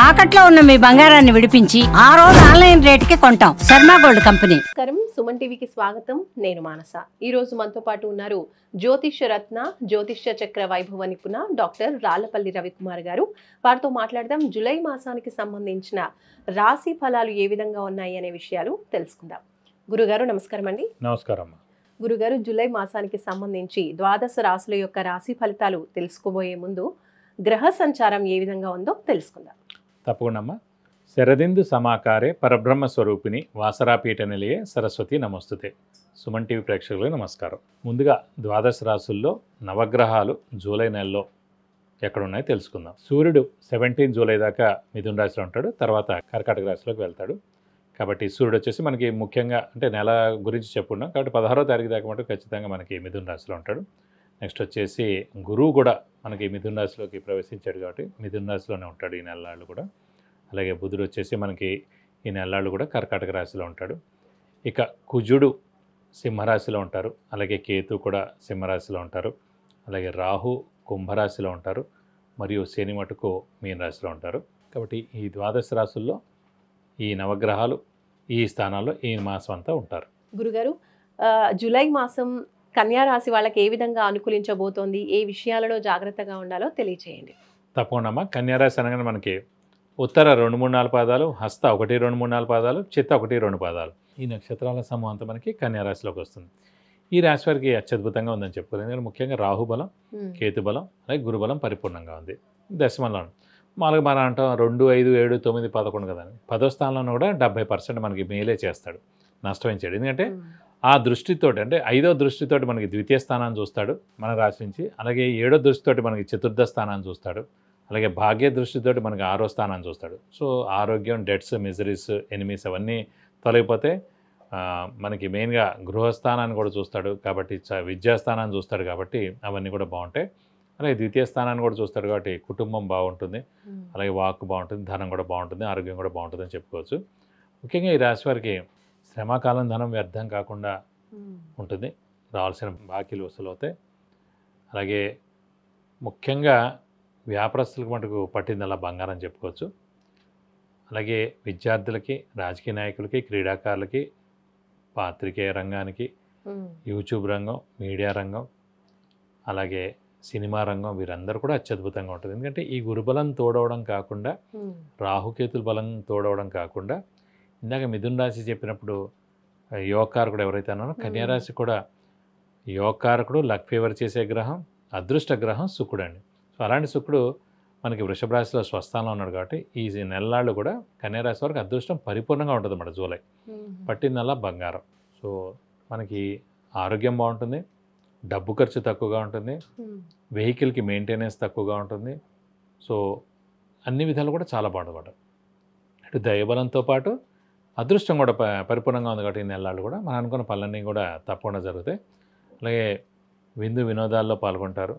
తాకట్లో ఉన్న మీ బంగారాన్ని విడిపించి ఆ రోజు ఆన్లైన్ రేటుకి కొంటాం. Sharma gold company. నమస్కారం, సుమన్ టీవీకి స్వాగతం. నేను మానస. ఈ రోజు మనతో పాటు ఉన్నారు జ్యోతిష్య రత్న, జ్యోతిష్య చక్ర వైభవ నిపుణ డాక్టర్ రాళ్లపల్లి రవికుమార్ గారు. వారితో మాట్లాడదాం. జూలై మాసానికి సంబంధించిన రాశి ఫలాలు ఏ విధంగా ఉన్నాయి అనే విషయాలు తెలుసుకుందాం. గురుగారు నమస్కారం అండి. నమస్కారం. గురుగారు, జూలై మాసానికి సంబంధించి ద్వాదశ రాశుల యొక్క రాశి ఫలితాలు తెలుసుకోబోయే ముందు గ్రహ సంచారం ఏ విధంగా ఉందో తెలుసుకుందాం. తప్పకుండా అమ్మా. శరదిందు సమాకారే పరబ్రహ్మ స్వరూపిణి వాసరాపీఠ నిలయే సరస్వతి నమస్తుతే. సుమన్ టీవీ ప్రేక్షకులకు నమస్కారం. ముందుగా ద్వాదశ రాశుల్లో నవగ్రహాలు జూలై నెలలో ఎక్కడున్నాయో తెలుసుకుందాం. సూర్యుడు 17 జూలై దాకా మిథున రాశిలో ఉంటాడు, తర్వాత కర్కాటక రాశిలోకి వెళ్తాడు. కాబట్టి సూర్యుడు వచ్చేసి మనకి ముఖ్యంగా అంటే నెల గురించి చెప్పుకున్నాం కాబట్టి 16వ తారీఖు దాకా మటు ఖచ్చితంగా మనకి మిథున రాశిలో ఉంటాడు. నెక్స్ట్ వచ్చేసి గురువు కూడా మనకి మిథున రాశిలోకి ప్రవేశించాడు కాబట్టి మిథున రాశిలోనే ఉంటాడు ఈ నెలలాళ్ళు కూడా. అలాగే బుధుడు వచ్చేసి మనకి ఈ నెలలాళ్ళు కూడా కర్కాటక రాశిలో ఉంటాడు. ఇక కుజుడు సింహరాశిలో ఉంటారు, అలాగే కేతు కూడా సింహరాశిలో ఉంటారు, అలాగే రాహు కుంభరాశిలో ఉంటారు, మరియు శని మటుకు మీన రాశిలో ఉంటారు. కాబట్టి ఈ ద్వాదశ రాశుల్లో ఈ నవగ్రహాలు ఈ స్థానాల్లో ఈ మాసం అంతా ఉంటారు. గురుగారు, జూలై మాసం కన్యా రాశి వాళ్ళకి ఏ విధంగా అనుకూలించబోతోంది, ఏ విషయాలలో జాగ్రత్తగా ఉండాలో తెలియచేయండి. తప్పకుండా అమ్మా. కన్యారాశి అనగానే మనకి ఉత్తర 2, 3, 4 పాదాలు, హస్త 1, 2, 3, 4 పాదాలు, చిత్త 1, 2 పాదాలు, ఈ నక్షత్రాల సమూహం అంతా మనకి కన్యారాశిలోకి వస్తుంది. ఈ రాశి వారికి అత్యద్భుతంగా ఉందని చెప్పుకోవాలి. ఎందుకంటే ముఖ్యంగా రాహుబలం, కేతుబలం, అలాగే గురుబలం పరిపూర్ణంగా ఉంది. దశమంలో మామూలుగా మనం అంటాం 2, 5, 7, 9, 11 కదా. 10వ స్థానంలో కూడా 70% మనకి మేలే చేస్తాడు, నష్టం చేయడు. ఎందుకంటే ఆ దృష్టితోటి అంటే 5వ దృష్టితోటి మనకి ద్వితీయ స్థానాన్ని చూస్తాడు మన రాశి నుంచి, అలాగే 7వ దృష్టితోటి మనకి చతుర్థ స్థానాన్ని చూస్తాడు, అలాగే భాగ్య దృష్టితోటి మనకి 6వ స్థానాన్ని చూస్తాడు. సో ఆరోగ్యం, డెట్స్, మిజరీస్, ఎనిమీస్ అవన్నీ తొలగిపోతే మనకి మెయిన్గా గృహస్థానాన్ని కూడా చూస్తాడు కాబట్టి, విద్యాస్థానాన్ని చూస్తాడు కాబట్టి అవన్నీ కూడా బాగుంటాయి. అలాగే ద్వితీయ స్థానాన్ని కూడా చూస్తాడు కాబట్టి కుటుంబం బాగుంటుంది, అలాగే వాక్ బాగుంటుంది, ధనం కూడా బాగుంటుంది, ఆరోగ్యం కూడా బాగుంటుంది అని చెప్పుకోవచ్చు. ముఖ్యంగా ఈ రాశి వారికి శ్రమకాలం ధనం వ్యర్థం కాకుండా ఉంటుంది, రావాల్సిన బాకీలు వసూలు అవుతాయి. అలాగే ముఖ్యంగా వ్యాపారస్తులకు మటుకు పట్టిందల్లా బంగారం చెప్పుకోవచ్చు. అలాగే విద్యార్థులకి, రాజకీయ నాయకులకి, క్రీడాకారులకి, పాత్రికేయ రంగానికి, యూట్యూబ్ రంగం, మీడియా రంగం, అలాగే సినిమా రంగం, వీరందరూ కూడా అత్యద్భుతంగా ఉంటుంది. ఎందుకంటే ఈ గురుబలం తోడవడం కాకుండా, రాహుకేతుల బలం తోడవడం కాకుండా, ఇందాక మిథున రాశి చెప్పినప్పుడు యోగకారకుడు ఎవరైతే అన్నారో కన్యారాశి కూడా యోగకారకుడు, లక్ ఫేవర్ చేసే గ్రహం, అదృష్ట గ్రహం శుక్రుడు అండి. సో అలాంటి శుక్రుడు మనకి వృషభ రాశిలో స్వస్థానంలో ఉన్నాడు కాబట్టి ఈ నెలలాళ్ళు కూడా కన్యారాశి వారికి అదృష్టం పరిపూర్ణంగా ఉంటుంది అన్నమాట. జూలై పట్టిందల్లా బంగారం. సో మనకి ఆరోగ్యం బాగుంటుంది, డబ్బు ఖర్చు తక్కువగా ఉంటుంది, వెహికల్కి మెయింటెనెన్స్ తక్కువగా ఉంటుంది. సో అన్ని విధాలు కూడా చాలా బాగుంటుంది. అటు దైవబలంతో పాటు అదృష్టం కూడా పరిపూర్ణంగా ఉంది కాబట్టి ఈ నెలలు కూడా మనం అనుకున్న పనులన్నీ కూడా తప్పకుండా జరుగుతాయి. అలాగే విందు వినోదాల్లో పాల్గొంటారు,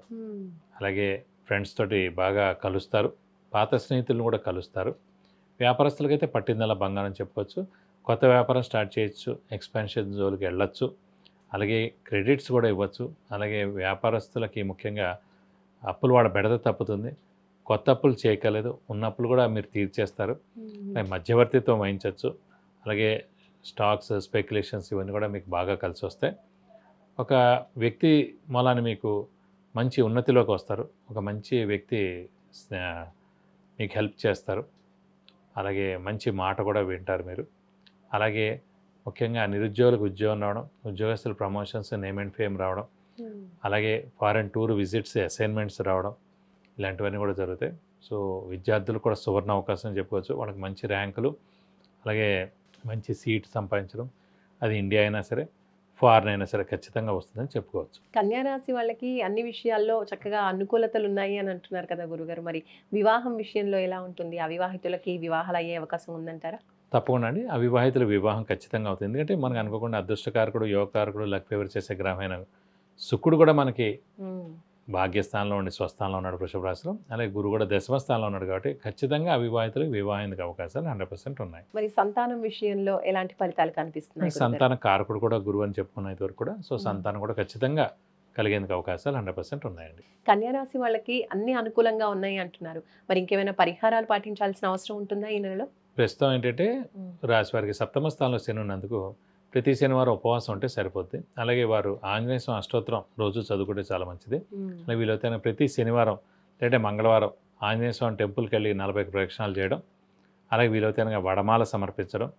అలాగే ఫ్రెండ్స్ తోటి బాగా కలుస్తారు, పాత స్నేహితులను కూడా కలుస్తారు. వ్యాపారస్తులకైతే పట్టిందల్లా బంగారం చెప్పుకోవచ్చు. కొత్త వ్యాపారం స్టార్ట్ చేయొచ్చు, ఎక్స్పాన్షన్ జోలికి వెళ్ళొచ్చు, అలాగే క్రెడిట్స్ కూడా ఇవ్వచ్చు. అలాగే వ్యాపారస్తులకి ముఖ్యంగా అప్పులు వాళ్ళ బెడద తప్పుతుంది, కొత్త అప్పులు చేయకలేదు, ఉన్న అప్పులు కూడా మీరు తీర్చేస్తారు. మధ్యవర్తిత్వం వహించవచ్చు. అలాగే స్టాక్స్, స్పెక్యులేషన్స్ ఇవన్నీ కూడా మీకు బాగా కలిసి వస్తాయి. ఒక వ్యక్తి మూలాన్ని మీకు మంచి ఉన్నతిలోకి వస్తారు, ఒక మంచి వ్యక్తి మీకు హెల్ప్ చేస్తారు, అలాగే మంచి మాట కూడా వింటారు మీరు. అలాగే ముఖ్యంగా నిరుద్యోగులకు ఉద్యోగం రావడం, ఉద్యోగస్తుల ప్రమోషన్స్, నేమ్ అండ్ ఫేమ్ రావడం, అలాగే ఫారెన్ టూర్ విజిట్స్, అసైన్మెంట్స్ రావడం, ఇలాంటివన్నీ కూడా జరుగుతాయి. సో విద్యార్థులు కూడా సువర్ణ అవకాశం చెప్పుకోవచ్చు. వాళ్ళకి మంచి ర్యాంకులు, అలాగే మంచి సీట్ సంపాదించడం, అది ఇండియా అయినా సరే ఫారెన్ అయినా సరే ఖచ్చితంగా వస్తుందని చెప్పుకోవచ్చు. కన్యారాశి వాళ్ళకి అన్ని విషయాల్లో చక్కగా అనుకూలతలు ఉన్నాయి అని అంటున్నారు కదా గురుగారు. మరి వివాహం విషయంలో ఎలా ఉంటుంది? అవివాహితులకి వివాహాలు అయ్యే అవకాశం ఉందంటారా? తప్పకుండా అండి. అవివాహితుల వివాహం ఖచ్చితంగా అవుతుంది. ఎందుకంటే మనకు అనుకోకుండా అదృష్టకారకుడు, యోగకారకుడు, లక్ ఫేవర్ చేసే గ్రహమైన శుక్రుడు కూడా మనకి భాగ్యస్థానంలో ఉండి స్వస్థానంలో ఉన్నాడు వృషభ రాశిలో, అలాగే గురువు కూడా దశమ స్థానంలో ఉన్నాడు కాబట్టి ఖచ్చితంగా అవివాహితులకు వివాహానికి అవకాశాలు 100% ఉన్నాయి. మరి సంతానం విషయంలో ఎలాంటి ఫలితాలు కనిపిస్తున్నాయి? సంతాన కారకుడు కూడా గురువు అని చెప్పుకున్న ఇదివరకు కూడా. సో సంతానం కూడా ఖచ్చితంగా కలిగేందుకు అవకాశాలు 100% ఉన్నాయండి. కన్యా రాశి వాళ్ళకి అన్ని అనుకూలంగా ఉన్నాయి అంటున్నారు. మరి ఇంకేమైనా పరిహారాలు పాటించాల్సిన అవసరం ఉంటుందా ఈ నెలలో? ప్రస్తుతం ఏంటంటే రాశి వారికి సప్తమ స్థానంలో శని ఉన్నందుకు ప్రతి శనివారం ఉపవాసం ఉంటే సరిపోద్ది. అలాగే వారు ఆంజనేయ స్వామి అష్టోత్తరం రోజు చదువుకుంటే చాలా మంచిది. అలాగే వీలైతే ప్రతి శనివారం లేదంటే మంగళవారం ఆంజనేయ స్వామి టెంపుల్కి వెళ్ళి 40 ప్రదక్షిణాలు చేయడం, అలాగే వీలైతే వడమాల సమర్పించడం,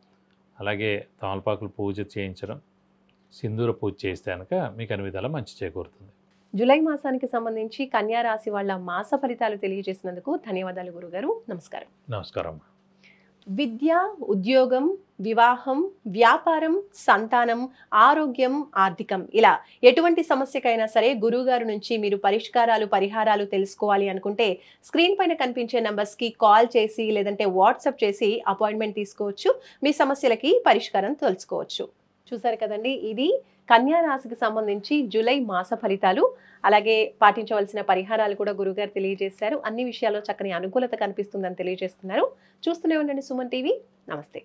అలాగే తమలపాకులు పూజ చేయించడం, సింధూర పూజ చేస్తే కనుక మీకు అన్ని విధాలా మంచి చేకూరుతుంది. జూలై మాసానికి సంబంధించి కన్యా రాశి వాళ్ళ మాస ఫలితాలు తెలియజేసినందుకు ధన్యవాదాలు గురుగారు. నమస్కారం. నమస్కారం. విద్య, ఉద్యోగం, వివాహం, వ్యాపారం, సంతానం, ఆరోగ్యం, ఆర్థికం ఇలా ఎటువంటి సమస్యకైనా సరే గురువుగారు నుంచి మీరు పరిహారాలు తెలుసుకోవాలి అనుకుంటే స్క్రీన్ పైన కనిపించే నంబర్స్కి కాల్ చేసి లేదంటే వాట్సాప్ చేసి అపాయింట్మెంట్ తీసుకోవచ్చు. మీ సమస్యలకి పరిష్కారం తెలుసుకోవచ్చు. చూసారు కదండి, ఇది కన్యా రాశికి సంబంధించి జూలై మాస ఫలితాలు, అలాగే పాటించవలసిన పరిహారాలు కూడా గురుగారు తెలియజేశారు. అన్ని విషయాల్లో చక్కని అనుకూలత కనిపిస్తుందని తెలియజేస్తున్నారు. చూస్తూనే ఉండండి సుమన్ టీవీ. నమస్తే.